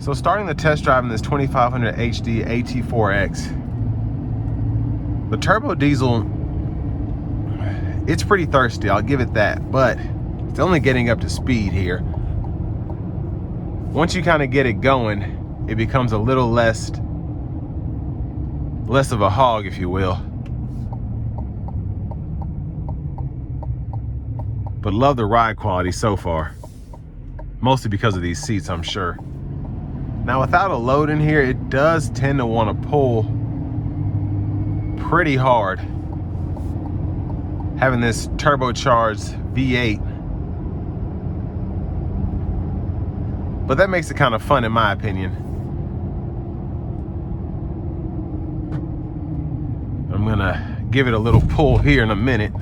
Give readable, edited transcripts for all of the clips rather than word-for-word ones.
So starting the test drive in this 2500 HD AT4X, the turbo diesel, it's pretty thirsty, I'll give it that, but it's only getting up to speed here. Once you kind of get it going, it becomes a little less of a hog, if you will. But love the ride quality so far. Mostly because of these seats, I'm sure. Now without a load in here, it does tend to want to pull pretty hard. Having this turbocharged V8. But that makes it kind of fun in my opinion. I'm gonna give it a little pull here in a minute.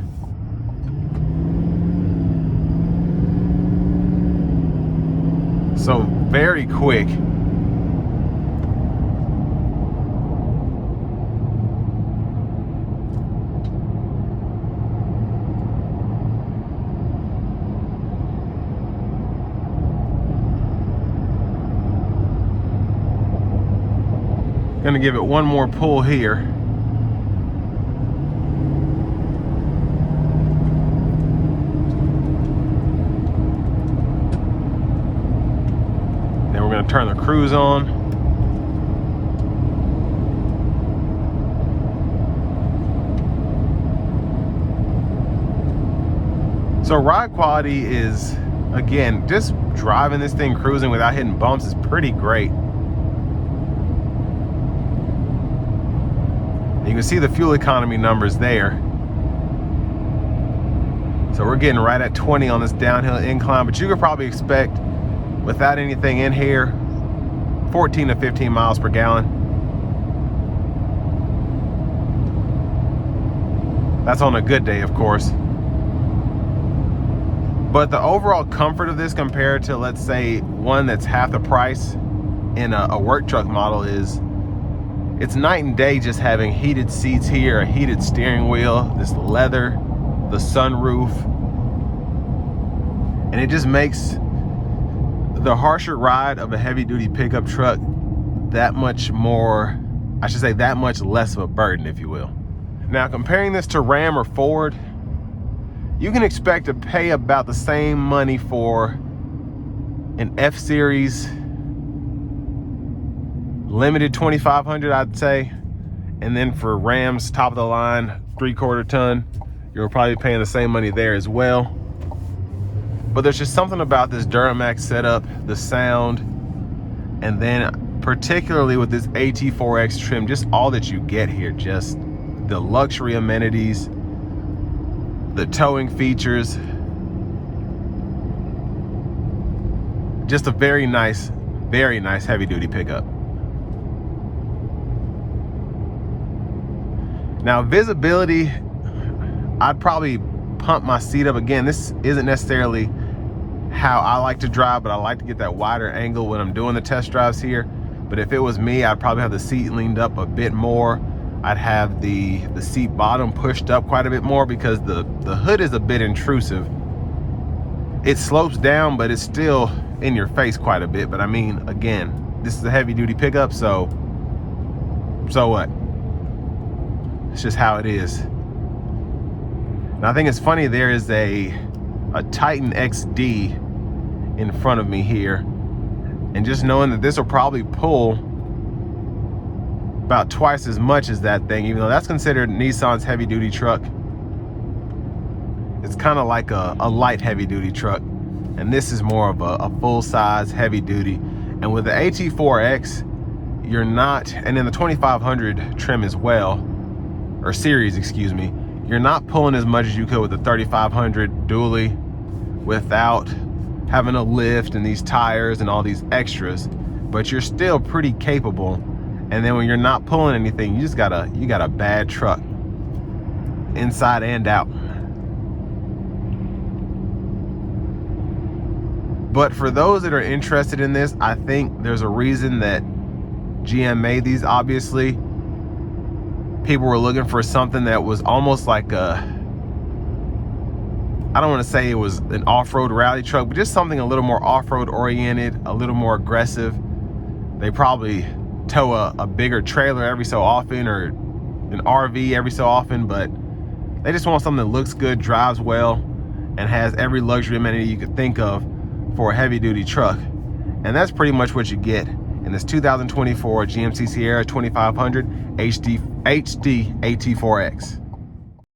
So very quick. Gonna give it one more pull here. Then we're gonna turn the cruise on. So ride quality is, again, just driving this thing, cruising without hitting bumps is pretty great. You can see the fuel economy numbers there. So we're getting right at 20 on this downhill incline, but you could probably expect, without anything in here, 14 to 15 miles per gallon. That's on a good day, of course. But the overall comfort of this compared to, let's say, one that's half the price in a work truck model is, it's night and day just having heated seats here, a heated steering wheel, this leather, the sunroof. And it just makes the harsher ride of a heavy duty pickup truck that much more, I should say that much less of a burden, if you will. Now comparing this to Ram or Ford, you can expect to pay about the same money for an F-Series limited 2500, I'd say, and then for Ram's top of the line 3/4 ton, you're probably paying the same money there as well. But there's just something about this Duramax setup, the sound, and then particularly with this AT4X trim, just all that you get here, just the luxury amenities, the towing features, just a very nice heavy duty pickup. Now visibility, I'd probably pump my seat up. Again, this isn't necessarily how I like to drive, but I like to get that wider angle when I'm doing the test drives here. But if it was me, I'd probably have the seat leaned up a bit more. I'd have the seat bottom pushed up quite a bit more because the hood is a bit intrusive. It slopes down, but it's still in your face quite a bit. But I mean, again, this is a heavy duty pickup, so what? It's just how it is. And I think it's funny, there is a Titan XD in front of me here. And just knowing that this will probably pull about twice as much as that thing, even though that's considered Nissan's heavy duty truck. It's kind of like a light heavy duty truck. And this is more of a full size heavy duty. And with the AT4X, you're not, and in the 2500 trim as well, or series, excuse me, you're not pulling as much as you could with the 3500 dually without having a lift and these tires and all these extras, but you're still pretty capable. And then when you're not pulling anything, you got a bad truck inside and out. But for those that are interested in this, I think there's a reason that GM made these. Obviously, people were looking for something that was almost like a, I don't want to say it was an off-road rally truck, but just something a little more off-road oriented, a little more aggressive. They probably tow a bigger trailer every so often, or an RV every so often, but they just want something that looks good, drives well, and has every luxury amenity you could think of for a heavy duty truck. And that's pretty much what you get in this 2024 GMC Sierra 2500 HD AT4X.